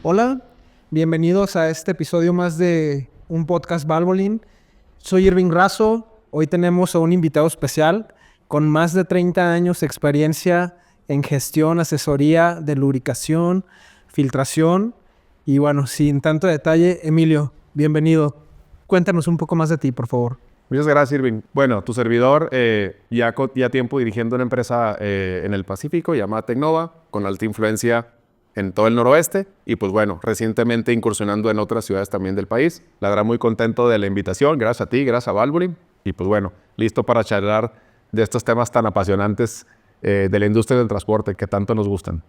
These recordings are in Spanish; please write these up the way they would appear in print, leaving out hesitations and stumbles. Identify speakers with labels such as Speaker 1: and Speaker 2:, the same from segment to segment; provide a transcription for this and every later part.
Speaker 1: Hola, bienvenidos a este episodio más de un podcast Valvoline. Soy Irving Razo. Hoy tenemos a un invitado especial con más de 30 años de experiencia en gestión, asesoría de lubricación, filtración. Y bueno, sin tanto detalle, Emilio, bienvenido. Cuéntanos un poco más de ti, por favor.
Speaker 2: Muchas gracias, Irving. Bueno, tu servidor ya tiempo dirigiendo una empresa en el Pacífico llamada Tecnova, con alta influencia en todo el noroeste y pues bueno, recientemente incursionando en otras ciudades también del país. La verdad muy contento de la invitación, gracias a ti, gracias a Valvoline y pues bueno, listo para charlar de estos temas tan apasionantes de la industria del transporte que tanto nos gustan.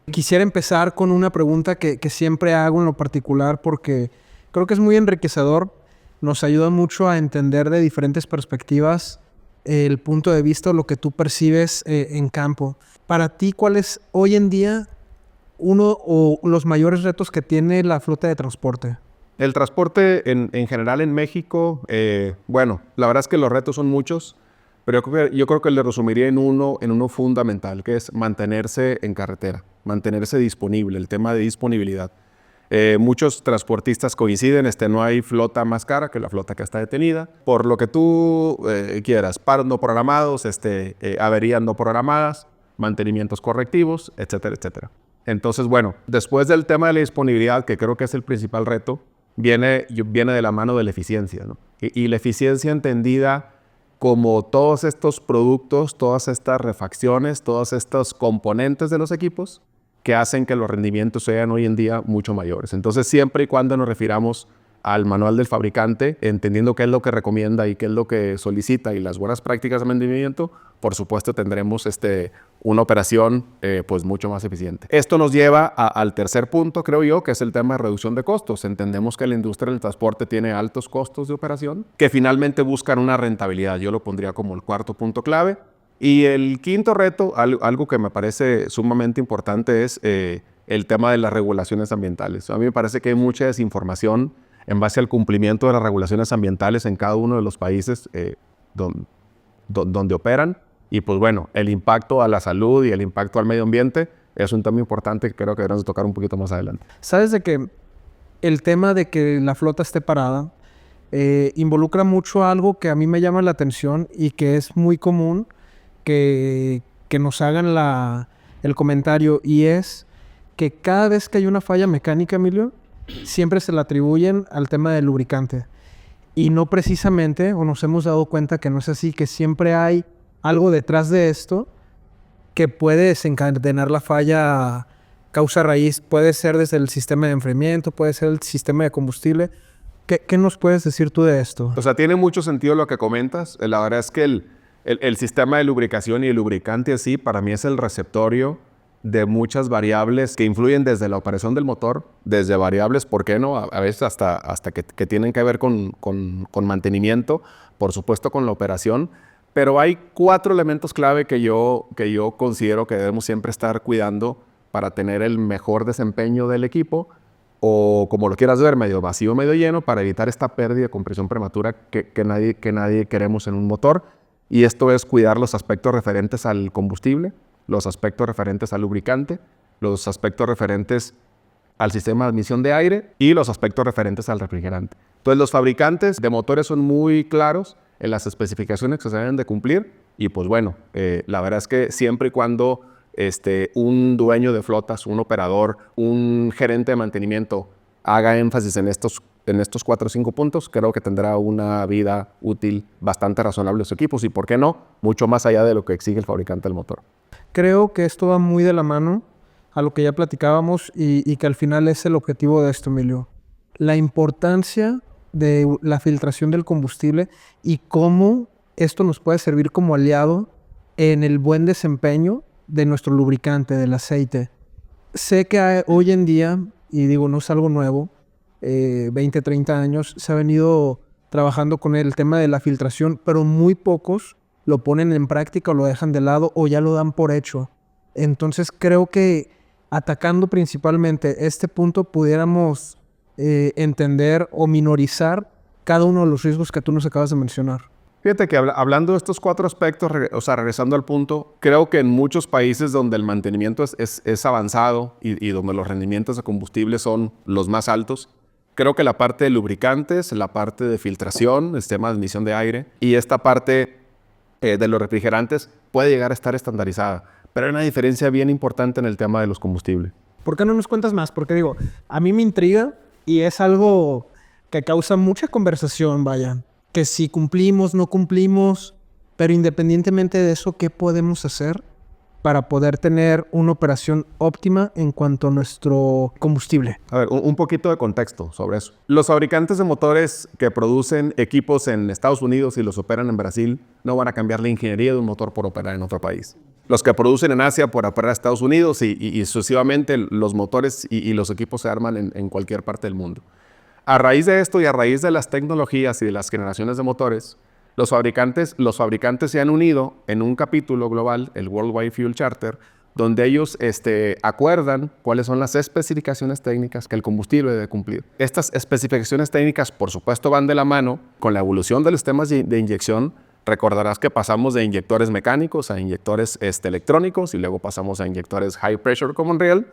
Speaker 1: Quisiera empezar con una pregunta que siempre hago en lo particular porque creo que es muy enriquecedor. Nos ayuda mucho a entender de diferentes perspectivas el punto de vista o lo que tú percibes en campo. Para ti, ¿cuál es hoy en día uno o los mayores retos que tiene la flota de transporte?
Speaker 2: El transporte en general en México, bueno, la verdad es que los retos son muchos, pero yo creo que le resumiría en uno fundamental, que es mantenerse en carretera, mantenerse disponible, el tema de disponibilidad. Muchos transportistas coinciden, no hay flota más cara que la flota que está detenida, por lo que tú quieras, paros no programados, averías no programadas, mantenimientos correctivos, etcétera, etcétera. Entonces, bueno, después del tema de la disponibilidad, que creo que es el principal reto, viene de la mano de la eficiencia, ¿no? Y la eficiencia entendida como todos estos productos, todas estas refacciones, todos estos componentes de los equipos que hacen que los rendimientos sean hoy en día mucho mayores. Entonces, siempre y cuando nos refiramos al manual del fabricante, entendiendo qué es lo que recomienda y qué es lo que solicita y las buenas prácticas de mantenimiento, por supuesto tendremos una operación pues mucho más eficiente. Esto nos lleva al tercer punto, creo yo, que es el tema de reducción de costos. Entendemos que la industria del transporte tiene altos costos de operación que finalmente buscan una rentabilidad. Yo lo pondría como el cuarto punto clave. Y el quinto reto, algo que me parece sumamente importante, es el tema de las regulaciones ambientales. A mí me parece que hay mucha desinformación en base al cumplimiento de las regulaciones ambientales en cada uno de los países donde operan. Y pues bueno, el impacto a la salud y el impacto al medio ambiente es un tema importante que creo que deberemos tocar un poquito más adelante.
Speaker 1: Sabes de que el tema de que la flota esté parada involucra mucho algo que a mí me llama la atención y que es muy común que nos hagan el comentario, y es que cada vez que hay una falla mecánica, Emilio, siempre se le atribuyen al tema del lubricante. Y no precisamente, o nos hemos dado cuenta que no es así, que siempre hay algo detrás de esto que puede desencadenar la falla causa raíz. Puede ser desde el sistema de enfriamiento, puede ser el sistema de combustible. ¿Qué nos puedes decir tú de esto?
Speaker 2: O sea, tiene mucho sentido lo que comentas. La verdad es que el sistema de lubricación y el lubricante así, para mí es el receptorio de muchas variables que influyen desde la operación del motor, desde variables, ¿por qué no? A veces hasta que tienen que ver con mantenimiento, por supuesto con la operación, pero hay 4 elementos clave que yo considero que debemos siempre estar cuidando para tener el mejor desempeño del equipo, o como lo quieras ver, medio vacío, medio lleno, para evitar esta pérdida de compresión prematura que nadie queremos en un motor. Y esto es cuidar los aspectos referentes al combustible, los aspectos referentes al lubricante, los aspectos referentes al sistema de admisión de aire y los aspectos referentes al refrigerante. Entonces, los fabricantes de motores son muy claros en las especificaciones que se deben de cumplir y pues bueno, la verdad es que siempre y cuando un dueño de flotas, un operador, un gerente de mantenimiento haga énfasis en estos 4 o 5 puntos, creo que tendrá una vida útil bastante razonable de sus equipos y, ¿por qué no?, mucho más allá de lo que exige el fabricante del motor.
Speaker 1: Creo que esto va muy de la mano a lo que ya platicábamos y que al final es el objetivo de esto, Emilio. La importancia de la filtración del combustible y cómo esto nos puede servir como aliado en el buen desempeño de nuestro lubricante, del aceite. Sé que hoy en día, y digo, no es algo nuevo, 20, 30 años, se ha venido trabajando con el tema de la filtración, pero muy pocos lo ponen en práctica o lo dejan de lado o ya lo dan por hecho. Entonces creo que atacando principalmente este punto pudiéramos entender o minorizar cada uno de los riesgos que tú nos acabas de mencionar.
Speaker 2: Fíjate que hablando de estos 4 aspectos, o sea, regresando al punto, creo que en muchos países donde el mantenimiento es avanzado y donde los rendimientos de combustible son los más altos, creo que la parte de lubricantes, la parte de filtración, el sistema de admisión de aire y esta parte de los refrigerantes puede llegar a estar estandarizada. Pero hay una diferencia bien importante en el tema de los combustibles.
Speaker 1: ¿Por qué no nos cuentas más? Porque digo, a mí me intriga y es algo que causa mucha conversación, vaya. Que si cumplimos, no cumplimos, pero independientemente de eso, ¿qué podemos hacer para poder tener una operación óptima en cuanto a nuestro combustible?
Speaker 2: A ver, un poquito de contexto sobre eso. Los fabricantes de motores que producen equipos en Estados Unidos y los operan en Brasil no van a cambiar la ingeniería de un motor por operar en otro país. Los que producen en Asia por operar en Estados Unidos y sucesivamente los motores y los equipos se arman en cualquier parte del mundo. A raíz de esto y a raíz de las tecnologías y de las generaciones de motores, los fabricantes se han unido en un capítulo global, el Worldwide Fuel Charter, donde ellos acuerdan cuáles son las especificaciones técnicas que el combustible debe cumplir. Estas especificaciones técnicas, por supuesto, van de la mano con la evolución de los sistemas de inyección. Recordarás que pasamos de inyectores mecánicos a inyectores electrónicos y luego pasamos a inyectores High Pressure Common Rail,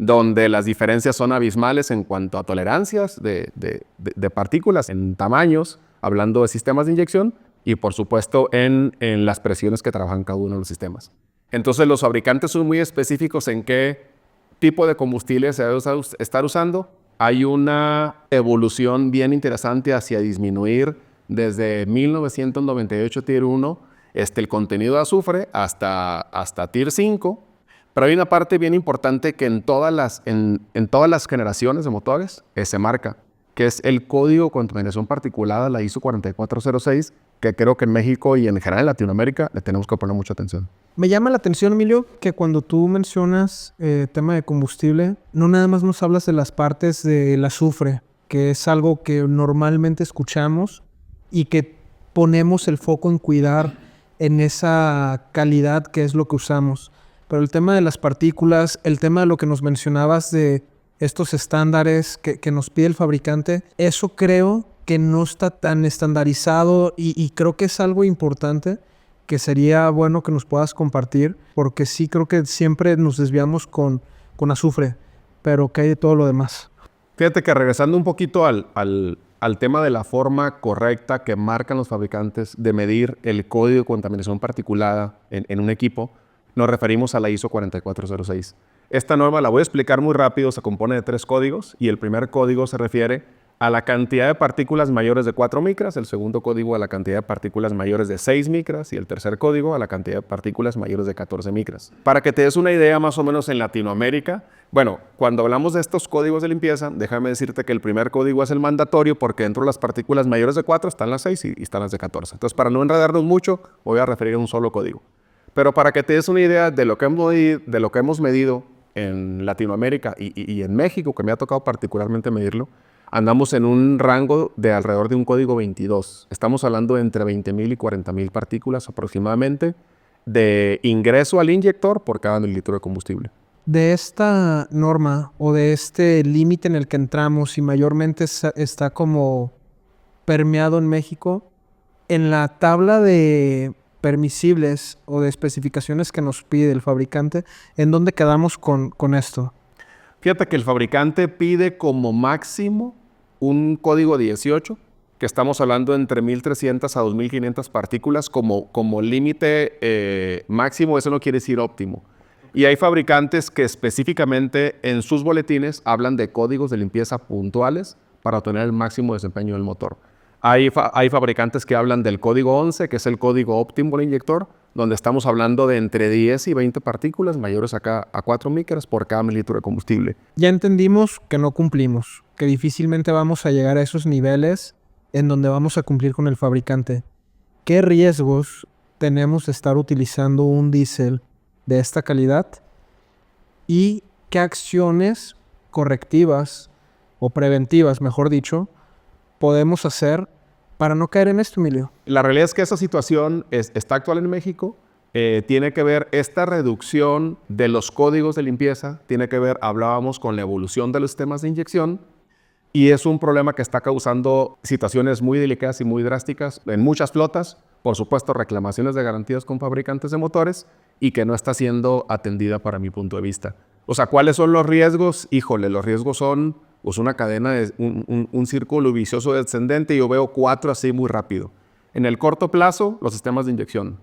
Speaker 2: donde las diferencias son abismales en cuanto a tolerancias de partículas en tamaños, hablando de sistemas de inyección, y por supuesto en las presiones que trabajan cada uno de los sistemas. Entonces los fabricantes son muy específicos en qué tipo de combustible se debe estar usando. Hay una evolución bien interesante hacia disminuir desde 1998 Tier 1 el contenido de azufre hasta Tier 5. Pero hay una parte bien importante que en todas las generaciones de motores se marca, que es el código de contaminación particulada, la ISO 4406, que creo que en México y en general en Latinoamérica le tenemos que poner mucha atención.
Speaker 1: Me llama la atención, Emilio, que cuando tú mencionas tema de combustible, no nada más nos hablas de las partes del azufre, que es algo que normalmente escuchamos y que ponemos el foco en cuidar en esa calidad que es lo que usamos. Pero el tema de las partículas, el tema de lo que nos mencionabas de estos estándares que nos pide el fabricante, eso creo que no está tan estandarizado y creo que es algo importante que sería bueno que nos puedas compartir, porque sí creo que siempre nos desviamos con azufre, pero que hay de todo lo demás.
Speaker 2: Fíjate que regresando un poquito al tema de la forma correcta que marcan los fabricantes de medir el código de contaminación particulada en un equipo, nos referimos a la ISO 4406. Esta norma la voy a explicar muy rápido, se compone de 3 códigos y el primer código se refiere a la cantidad de partículas mayores de 4 micras, el segundo código a la cantidad de partículas mayores de 6 micras y el tercer código a la cantidad de partículas mayores de 14 micras. Para que te des una idea más o menos en Latinoamérica, bueno, cuando hablamos de estos códigos de limpieza, déjame decirte que el primer código es el mandatorio porque dentro de las partículas mayores de 4 están las 6 y están las de 14. Entonces, para no enredarnos mucho, voy a referir a un solo código. Pero para que te des una idea de lo que hemos medido en Latinoamérica y en México, que me ha tocado particularmente medirlo, andamos en un rango de alrededor de un código 22. Estamos hablando de entre 20,000 y 40,000 partículas aproximadamente de ingreso al inyector por cada mililitro de combustible.
Speaker 1: De esta norma o de este límite en el que entramos y mayormente está como permeado en México, en la tabla de permisibles o de especificaciones que nos pide el fabricante, ¿en dónde quedamos con esto?
Speaker 2: Fíjate que el fabricante pide como máximo un código 18, que estamos hablando entre 1,300 a 2,500 partículas como límite máximo. Eso no quiere decir óptimo. Y hay fabricantes que específicamente en sus boletines hablan de códigos de limpieza puntuales para obtener el máximo desempeño del motor. Hay fabricantes que hablan del código 11, que es el código óptimo del inyector, donde estamos hablando de entre 10 y 20 partículas mayores a 4 micras por cada mililitro de combustible.
Speaker 1: Ya entendimos que no cumplimos, que difícilmente vamos a llegar a esos niveles en donde vamos a cumplir con el fabricante. ¿Qué riesgos tenemos de estar utilizando un diésel de esta calidad? ¿Y qué acciones correctivas o preventivas, mejor dicho, podemos hacer para no caer en esto, Emilio?
Speaker 2: La realidad es que esa situación está actual en México. Tiene que ver esta reducción de los códigos de limpieza, tiene que ver, hablábamos con la evolución de los sistemas de inyección, y es un problema que está causando situaciones muy delicadas y muy drásticas en muchas flotas. Por supuesto, reclamaciones de garantías con fabricantes de motores y que no está siendo atendida para mi punto de vista. O sea, ¿cuáles son los riesgos? Híjole, los riesgos son pues, una cadena, un círculo vicioso descendente, y yo veo 4 así muy rápido. En el corto plazo, los sistemas de inyección.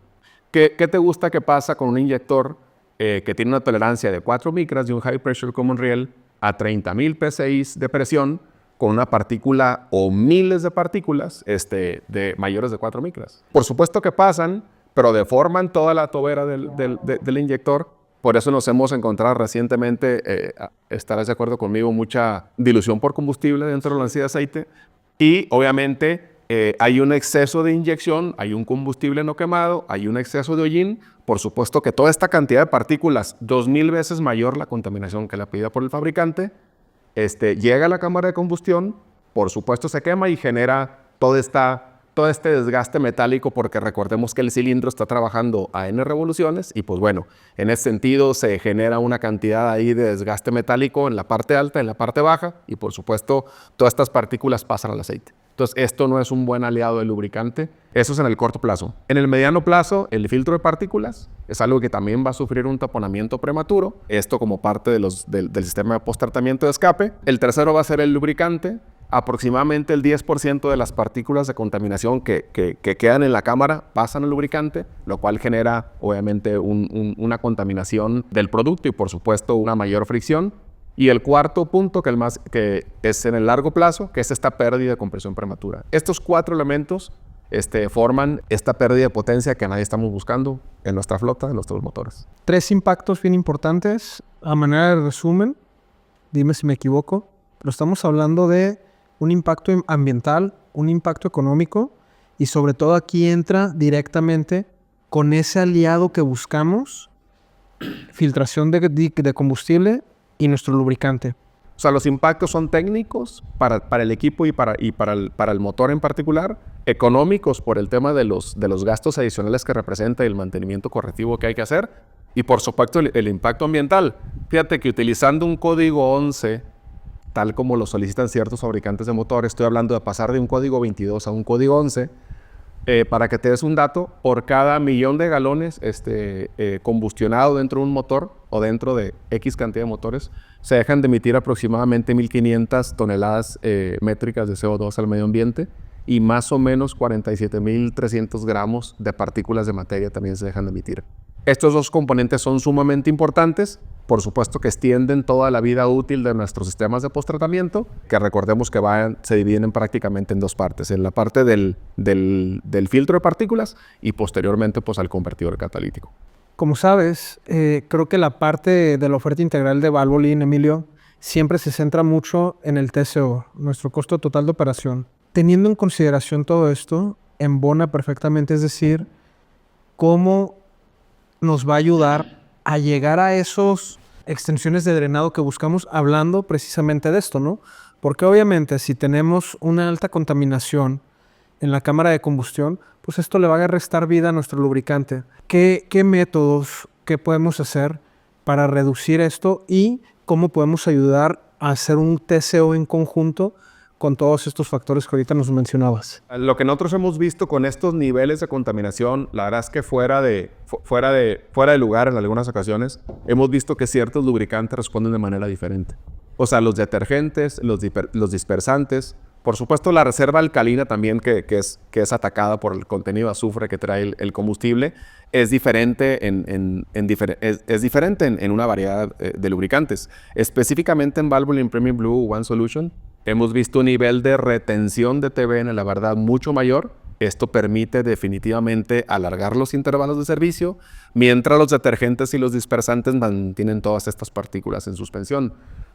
Speaker 2: ¿Qué te gusta que pasa con un inyector que tiene una tolerancia de 4 micras de un high pressure common rail a 30,000 PSI de presión con una partícula o miles de partículas de mayores de 4 micras? Por supuesto que pasan, pero deforman toda la tobera del inyector. Por eso nos hemos encontrado recientemente, estarás de acuerdo conmigo, mucha dilución por combustible dentro de la lancilla de aceite. Y obviamente hay un exceso de inyección, hay un combustible no quemado, hay un exceso de hollín. Por supuesto que toda esta cantidad de partículas, 2,000 veces mayor la contaminación que la pedida por el fabricante, llega a la cámara de combustión, por supuesto se quema y genera todo este desgaste metálico, porque recordemos que el cilindro está trabajando a N revoluciones y pues bueno, en ese sentido se genera una cantidad ahí de desgaste metálico en la parte alta, en la parte baja, y por supuesto todas estas partículas pasan al aceite. Entonces esto no es un buen aliado del lubricante. Eso es en el corto plazo. En el mediano plazo, el filtro de partículas es algo que también va a sufrir un taponamiento prematuro, esto como parte del sistema de post-tratamiento de escape. El tercero va a ser el lubricante. Aproximadamente el 10% de las partículas de contaminación que quedan en la cámara pasan al lubricante, lo cual genera obviamente una contaminación del producto y por supuesto una mayor fricción. Y el cuarto punto, que es en el largo plazo, que es esta pérdida de compresión prematura. Estos 4 elementos forman esta pérdida de potencia que nadie estamos buscando en nuestra flota, en nuestros motores.
Speaker 1: 3 impactos bien importantes. A manera de resumen, dime si me equivoco, pero estamos hablando de un impacto ambiental, un impacto económico, y sobre todo aquí entra directamente con ese aliado que buscamos, filtración de combustible y nuestro lubricante.
Speaker 2: O sea, los impactos son técnicos para el equipo y para el motor en particular, económicos por el tema de los gastos adicionales que representa y el mantenimiento correctivo que hay que hacer, y por supuesto el impacto ambiental. Fíjate que utilizando un código 11, tal como lo solicitan ciertos fabricantes de motores, estoy hablando de pasar de un código 22 a un código 11, para que te des un dato, por cada 1,000,000 de galones combustionado dentro de un motor o dentro de X cantidad de motores, se dejan de emitir aproximadamente 1,500 toneladas métricas de CO2 al medio ambiente, y más o menos 47,300 gramos de partículas de materia también se dejan de emitir. Estos 2 componentes son sumamente importantes. Por supuesto que extienden toda la vida útil de nuestros sistemas de post-tratamiento, que recordemos que se dividen prácticamente en 2 partes. En la parte del filtro de partículas y posteriormente pues, al convertidor catalítico.
Speaker 1: Como sabes, creo que la parte de la oferta integral de Valvoline, Emilio, siempre se centra mucho en el TCO, nuestro costo total de operación. Teniendo en consideración todo esto, embona perfectamente, es decir, cómo nos va a ayudar a llegar a esos extensiones de drenado que buscamos, hablando precisamente de esto, ¿no? Porque obviamente si tenemos una alta contaminación en la cámara de combustión, pues esto le va a restar vida a nuestro lubricante. ¿Qué métodos, qué podemos hacer para reducir esto y cómo podemos ayudar a hacer un TCO en conjunto con todos estos factores que ahorita nos mencionabas?
Speaker 2: Lo que nosotros hemos visto con estos niveles de contaminación, la verdad es que fuera de lugar en algunas ocasiones, hemos visto que ciertos lubricantes responden de manera diferente. O sea, los detergentes, los dispersantes, por supuesto la reserva alcalina también que es atacada por el contenido de azufre que trae el combustible, es diferente es diferente en una variedad de lubricantes. Específicamente en Valvoline Premium Blue One Solution, hemos visto un nivel de retención de TBN, la verdad, mucho mayor. Esto permite definitivamente alargar los intervalos de servicio, mientras los detergentes y los dispersantes mantienen todas estas partículas en suspensión.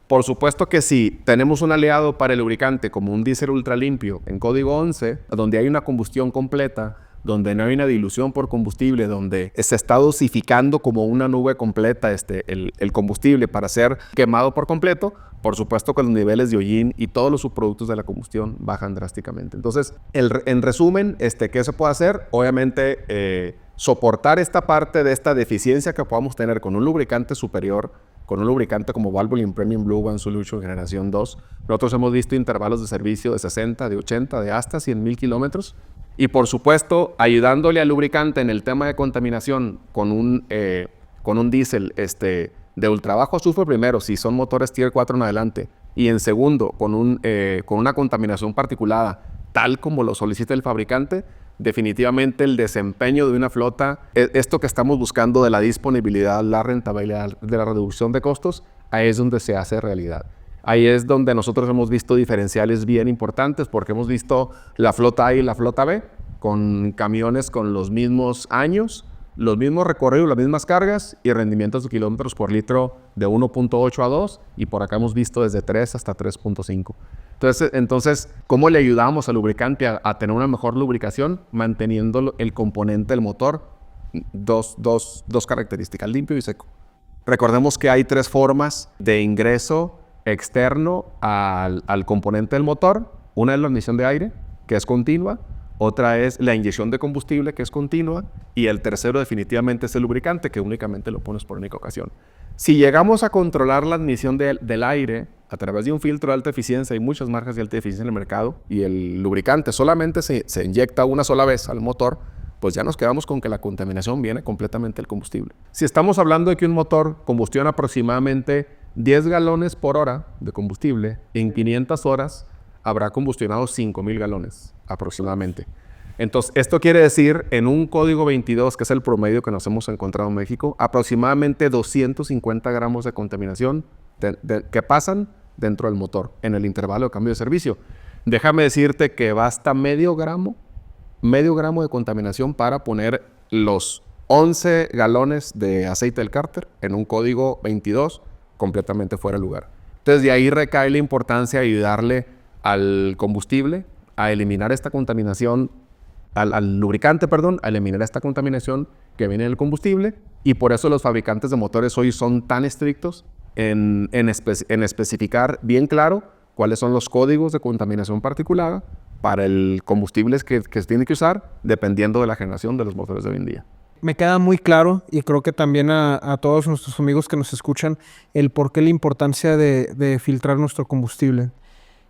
Speaker 2: Por supuesto que si tenemos un aliado para el lubricante como un diésel ultra limpio en código 11, donde hay una combustión completa, donde no hay una dilución por combustible, donde se está dosificando como una nube completa el combustible para ser quemado por completo, por supuesto que los niveles de hollín y todos los subproductos de la combustión bajan drásticamente. Entonces, en resumen, ¿qué se puede hacer? Obviamente, soportar esta parte de esta deficiencia que podamos tener con un lubricante superior, con un lubricante como Valvoline Premium Blue One Solution generación 2. Nosotros hemos visto intervalos de servicio de 60, de 80, de hasta 100,000 kilómetros. Y por supuesto, ayudándole al lubricante en el tema de contaminación con un diésel de ultra bajo azufre primero, si son motores Tier 4 en adelante. Y en segundo, con una contaminación particulada, tal como lo solicita el fabricante, definitivamente el desempeño de una flota, esto que estamos buscando de la disponibilidad, la rentabilidad, de la reducción de costos, ahí es donde se hace realidad. Ahí es donde nosotros hemos visto diferenciales bien importantes, porque hemos visto la flota A y la flota B, con camiones con los mismos años, los mismos recorridos, las mismas cargas y rendimientos de kilómetros por litro de 1.8 a 2, y por acá hemos visto desde 3 hasta 3.5. Entonces, ¿cómo le ayudamos al lubricante a tener una mejor lubricación? Manteniendo el componente del motor, dos características, limpio y seco. Recordemos que hay 3 formas de ingreso externo al componente del motor. Una es la admisión de aire, que es continua. Otra es la inyección de combustible, que es continua. Y el tercero definitivamente es el lubricante, que únicamente lo pones por única ocasión. Si llegamos a controlar la admisión del aire a través de un filtro de alta eficiencia, hay muchas marcas de alta eficiencia en el mercado, y el lubricante solamente se inyecta una sola vez al motor, pues ya nos quedamos con que la contaminación viene completamente del combustible. Si estamos hablando de que un motor combustiona aproximadamente 10 galones por hora de combustible, en 500 horas habrá combustionado 5,000 galones aproximadamente. Entonces, esto quiere decir, en un código 22, que es el promedio que nos hemos encontrado en México, aproximadamente 250 gramos de contaminación que pasan dentro del motor en el intervalo de cambio de servicio. Déjame decirte que basta medio gramo de contaminación para poner los 11 galones de aceite del cárter en un código 22 completamente fuera de lugar. Entonces, de ahí recae la importancia de ayudarle al combustible a eliminar esta contaminación, al lubricante, a eliminar esta contaminación que viene del combustible, y por eso los fabricantes de motores hoy son tan estrictos en especificar bien claro cuáles son los códigos de contaminación particulada para el combustible que se tiene que usar, dependiendo de la generación de los motores de hoy en día.
Speaker 1: Me queda muy claro, y creo que también a todos nuestros amigos que nos escuchan, el por qué la importancia de filtrar nuestro combustible.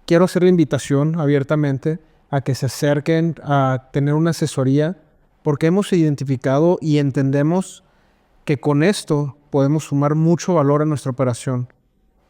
Speaker 1: Quiero hacer la invitación abiertamente a que se acerquen a tener una asesoría, porque hemos identificado y entendemos que con esto podemos sumar mucho valor a nuestra operación.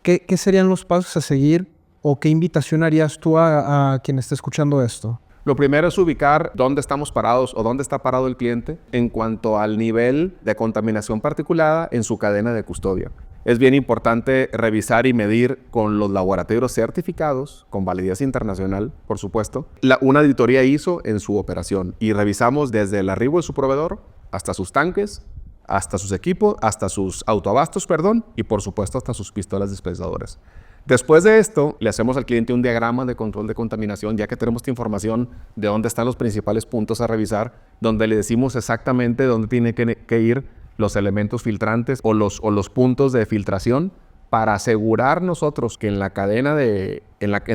Speaker 1: ¿Qué serían los pasos a seguir, o qué invitación harías tú a quien esté escuchando esto?
Speaker 2: Lo primero es ubicar dónde estamos parados o dónde está parado el cliente en cuanto al nivel de contaminación particulada en su cadena de custodia. Es bien importante revisar y medir con los laboratorios certificados, con validez internacional, por supuesto, una auditoría ISO en su operación, y revisamos desde el arribo de su proveedor hasta sus tanques, hasta sus equipos, hasta sus autoabastos, y por supuesto hasta sus pistolas dispensadoras. Después de esto, le hacemos al cliente un diagrama de control de contaminación, ya que tenemos esta información de dónde están los principales puntos a revisar, donde le decimos exactamente dónde tiene que ir los elementos filtrantes o los puntos de filtración, para asegurar nosotros que en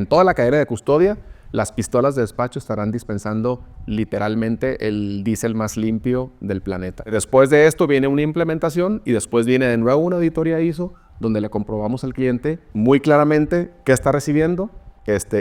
Speaker 2: toda la cadena de custodia, las pistolas de despacho estarán dispensando literalmente el diésel más limpio del planeta. Después de esto viene una implementación, y después viene de nuevo una auditoría ISO, donde le comprobamos al cliente muy claramente qué está recibiendo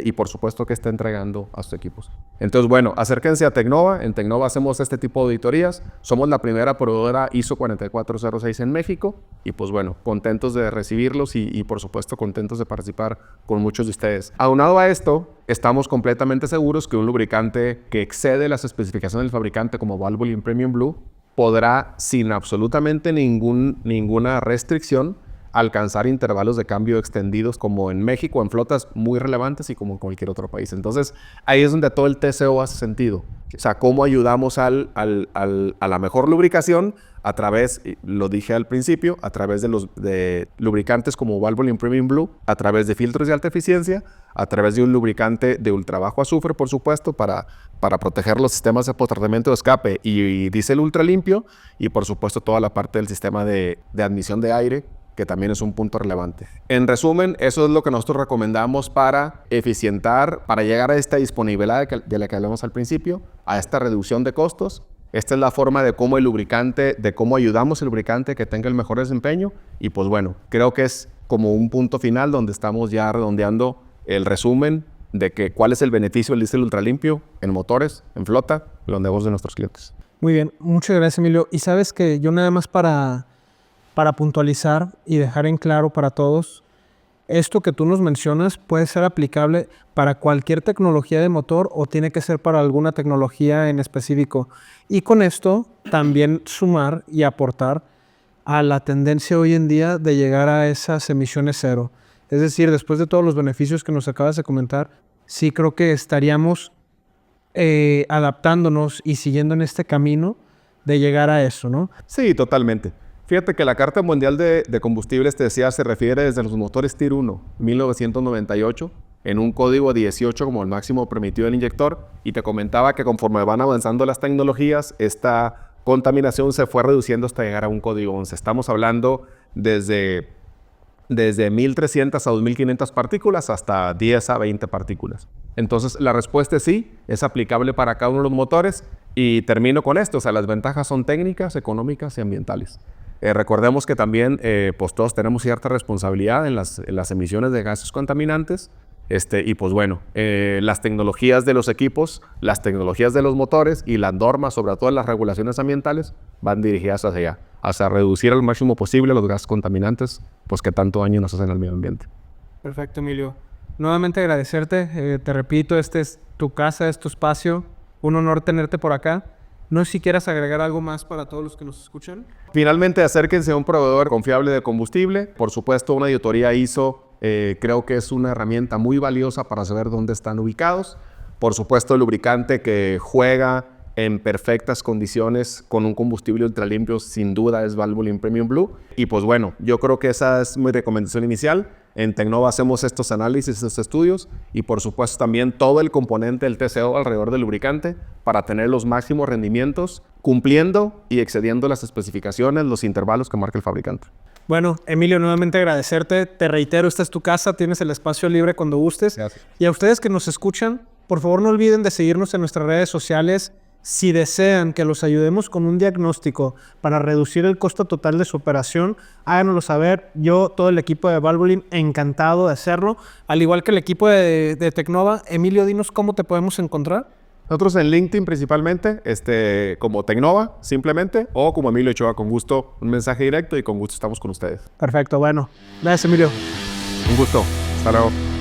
Speaker 2: y por supuesto qué está entregando a sus equipos. Entonces, bueno, acérquense a Tecnova. En Tecnova hacemos este tipo de auditorías. Somos la primera proveedora ISO 4406 en México, y pues bueno, contentos de recibirlos y por supuesto contentos de participar con muchos de ustedes. Aunado a esto, estamos completamente seguros que un lubricante que excede las especificaciones del fabricante, como Valvoline Premium Blue, podrá sin absolutamente ninguna restricción alcanzar intervalos de cambio extendidos como en México, en flotas muy relevantes, y como en cualquier otro país. Entonces, ahí es donde todo el TCO hace sentido. O sea, cómo ayudamos a la mejor lubricación a través, lo dije al principio, a través de lubricantes como Valvoline Premium Blue, a través de filtros de alta eficiencia, a través de un lubricante de ultra bajo azufre, por supuesto, para proteger los sistemas de posttratamiento de escape, y diésel ultra limpio, y por supuesto toda la parte del sistema de admisión de aire, que también es un punto relevante. En resumen, eso es lo que nosotros recomendamos para eficientar, para llegar a esta disponibilidad de la que hablamos al principio, a esta reducción de costos, Esta es la forma de cómo el lubricante, de cómo ayudamos al lubricante que tenga el mejor desempeño. Y pues bueno, creo que es como un punto final donde estamos ya redondeando el resumen de que cuál es el beneficio del diésel ultralimpio en motores, en flota, en los negocios de nuestros clientes.
Speaker 1: Muy bien, muchas gracias, Emilio. Y sabes que yo nada más para puntualizar y dejar en claro para todos, esto que tú nos mencionas puede ser aplicable para cualquier tecnología de motor o tiene que ser para alguna tecnología en específico. Y con esto también sumar y aportar a la tendencia hoy en día de llegar a esas emisiones cero. Es decir, después de todos los beneficios que nos acabas de comentar, sí creo que estaríamos adaptándonos y siguiendo en este camino de llegar a eso, ¿no?
Speaker 2: Sí, totalmente. Fíjate que la Carta Mundial de Combustibles, te decía, se refiere desde los motores Tier 1, 1998, en un código 18 como el máximo permitido del inyector, y te comentaba que conforme van avanzando las tecnologías, esta contaminación se fue reduciendo hasta llegar a un código 11. Estamos hablando desde 1.300 a 2.500 partículas hasta 10 a 20 partículas. Entonces, la respuesta es sí, es aplicable para cada uno de los motores, y termino con esto, o sea, las ventajas son técnicas, económicas y ambientales. Recordemos que también pues todos tenemos cierta responsabilidad en las emisiones de gases contaminantes. Y pues bueno, las tecnologías de los equipos, las tecnologías de los motores y las normas, sobre todo las regulaciones ambientales, van dirigidas hacia allá, hacia reducir al máximo posible los gases contaminantes, pues que tanto daño nos hacen al medio ambiente.
Speaker 1: Perfecto, Emilio. Nuevamente agradecerte. Te repito, este es tu casa, es tu espacio. Un honor tenerte por acá. No sé si quieras agregar algo más para todos los que nos escuchan.
Speaker 2: Finalmente, acérquense a un proveedor confiable de combustible. Por supuesto, una auditoría ISO creo que es una herramienta muy valiosa para saber dónde están ubicados. Por supuesto, el lubricante que juega en perfectas condiciones con un combustible ultralimpio sin duda es Valvoline Premium Blue. Y pues bueno, yo creo que esa es mi recomendación inicial. En Tecnova hacemos estos análisis, estos estudios y por supuesto también todo el componente del TCO alrededor del lubricante para tener los máximos rendimientos cumpliendo y excediendo las especificaciones, los intervalos que marca el fabricante.
Speaker 1: Bueno, Emilio, nuevamente agradecerte. Te reitero, esta es tu casa, tienes el espacio libre cuando gustes.
Speaker 2: Gracias.
Speaker 1: Y a ustedes que nos escuchan, por favor no olviden de seguirnos en nuestras redes sociales. Si desean que los ayudemos con un diagnóstico para reducir el costo total de su operación, háganoslo saber. Yo, todo el equipo de Valvoline, encantado de hacerlo. Al igual que el equipo de Tecnova. Emilio, dinos cómo te podemos encontrar.
Speaker 2: Nosotros en LinkedIn principalmente, como Tecnova simplemente, o como Emilio Ochoa, con gusto, un mensaje directo y con gusto estamos con ustedes.
Speaker 1: Perfecto, bueno. Gracias, Emilio.
Speaker 2: Un gusto. Hasta luego.